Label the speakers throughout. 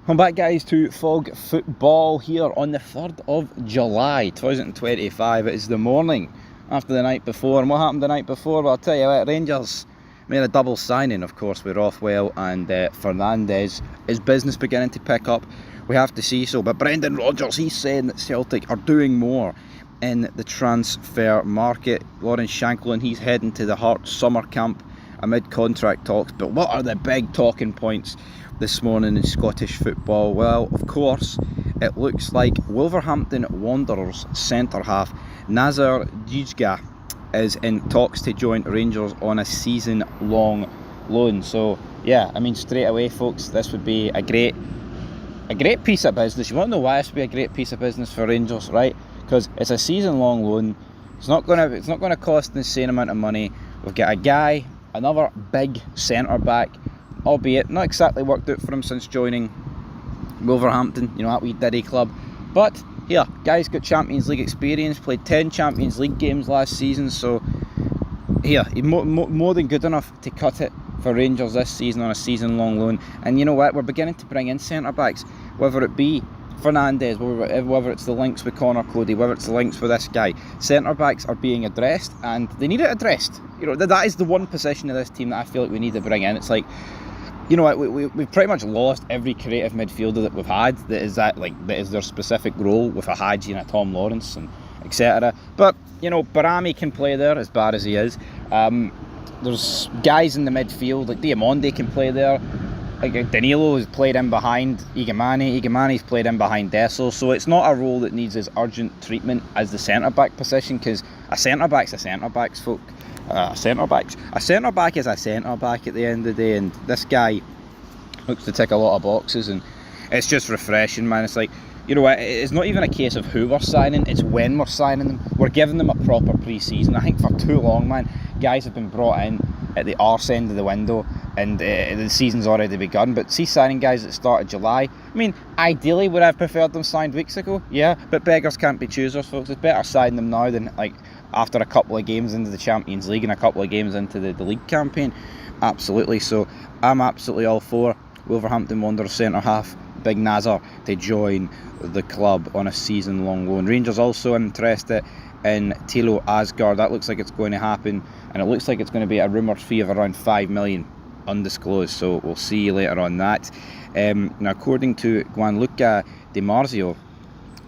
Speaker 1: Welcome back, guys, to Fog Football here on the 3rd of July 2025. It is the morning after the night before. And what happened the night before? Well, I'll tell you what, Rangers made a double signing, of course, with Rothwell and Fernandes. Is business beginning to pick up? We have to see so. But Brendan Rodgers, he's saying that Celtic are doing more in the transfer market. Lawrence Shankland, he's heading to the Hearts summer camp amid contract talks. But what are the big talking points this morning in Scottish football? Well, of course, it looks like Wolverhampton Wanderers centre-half Nazar Djiga is in talks to join Rangers on a season-long loan. So, yeah, I mean, straight away, folks, this would be a great piece of business. You want to know why this would be a great piece of business for Rangers, right? Because it's a season-long loan. It's not gonna cost an insane amount of money. We've got a guy, another big centre-back, albeit not exactly worked out for him since joining Wolverhampton, you know, that wee Diddy club. But here, guy's got Champions League experience, played 10 Champions League games last season, so here, he's more than good enough to cut it for Rangers this season on a season-long loan. And you know what, we're beginning to bring in centre-backs, whether it be Fernandes, whether it's the links with Connor Cody, whether it's the links with this guy. Centre-backs are being addressed, and they need it addressed. You know, that is the one position of this team that I feel like we need to bring in. It's like, you know what, we've pretty much lost every creative midfielder that we've had that is their specific role, with a Hadji and a Tom Lawrence and etc. But, you know, Barami can play there, as bad as he is. There's guys in the midfield, like Diamonde can play there. Like Danilo has played in behind Igamani's played in behind Dessel, so it's not a role that needs as urgent treatment as the centre-back position, because a centre-back's a centre-back, folk. A centre-back is a centre-back at the end of the day, and this guy looks to tick a lot of boxes, and it's just refreshing, man. It's like, you know what, it's not even a case of who we're signing, it's when we're signing them. We're giving them a proper pre-season. I think for too long, man, guys have been brought in at the arse end of the window, and the season's already begun. But see, signing guys at the start of July, I mean, ideally would I have preferred them signed weeks ago? Yeah, but beggars can't be choosers, folks. It's better signing them now than like after a couple of games into the Champions League and a couple of games into the league campaign. Absolutely. So I'm absolutely all for Wolverhampton Wanderers centre-half Big Nazar to join the club on a season-long loan. Rangers also interested in Tilo Aasgaard. That looks like it's going to happen, and it looks like it's going to be a rumoured fee of around 5 million, undisclosed, so we'll see later on that. Now, according to Gianluca Di Marzio,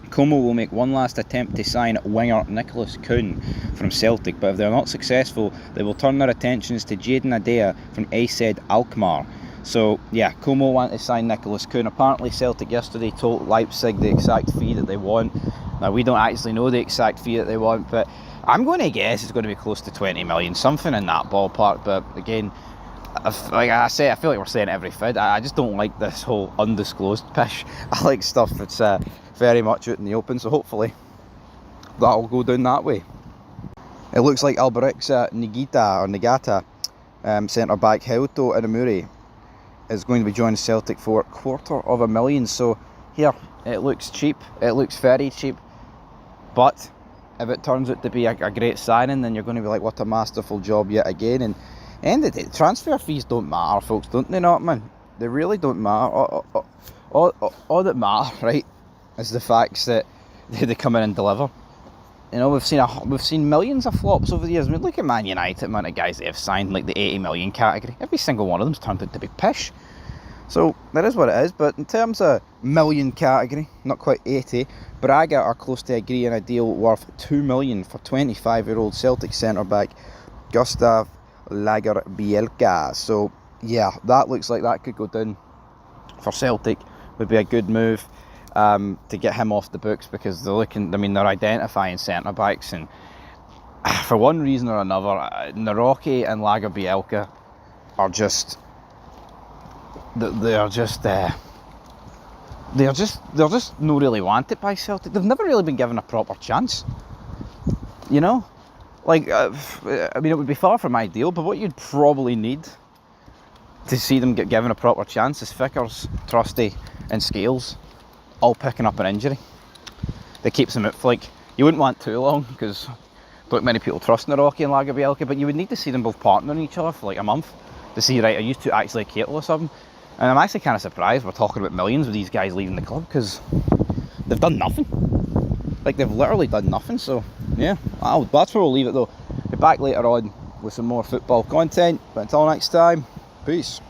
Speaker 1: Como will make one last attempt to sign winger Nicholas Kuhn from Celtic, but if they're not successful, they will turn their attentions to Jaden Adea from AZ Alkmaar. So yeah, Como want to sign Nicholas Kuhn. Apparently Celtic yesterday told Leipzig the exact fee that they want. Now, we don't actually know the exact fee that they want, but I'm going to guess it's going to be close to 20 million, something in that ballpark. But again, like I say, I feel like we're saying it every vid. I just don't like this whole undisclosed pish. I like stuff that's very much out in the open, so hopefully that'll go down that way. It looks like Alberic's Nagata centre-back Heuto Inamuri is going to be joining Celtic for $250,000. So here, it looks cheap, it looks very cheap, but if it turns out to be a great signing, then you're going to be like, what a masterful job yet again. And end of the day, transfer fees don't matter, folks, don't they not, man? They really don't matter. All that matter, right, is the facts that they come in and deliver. You know, we've seen millions of flops over the years. I mean, look at Man United, the amount of guys they have signed, like the 80 million category. Every single one of them's turned out to be pish. So that is what it is. But in terms of million category, not quite 80, Braga are close to agreeing a deal worth 2 million for 25-year-old Celtic centre-back Gustav Lagerbielke. So yeah, that looks like that could go down for Celtic. Would be a good move to get him off the books, because they're identifying centre-backs, and for one reason or another, Naroki and Lagerbielke are just they're just not really wanted by Celtic. They've never really been given a proper chance, you know, like I mean, it would be far from ideal, but what you'd probably need to see them get given a proper chance is Vickers, Trusty and Scales all picking up an injury that keeps them out for, like, you wouldn't want too long, because not many people trust Naroki and Lagerbielke, but you would need to see them both partnering each other for like a month to see, right, are you two actually capable of something? And I'm actually kind of surprised we're talking about millions with these guys leaving the club, because they've done nothing. Like, they've literally done nothing. So yeah, that's where we'll leave it though. Be back later on with some more football content, but until next time, peace.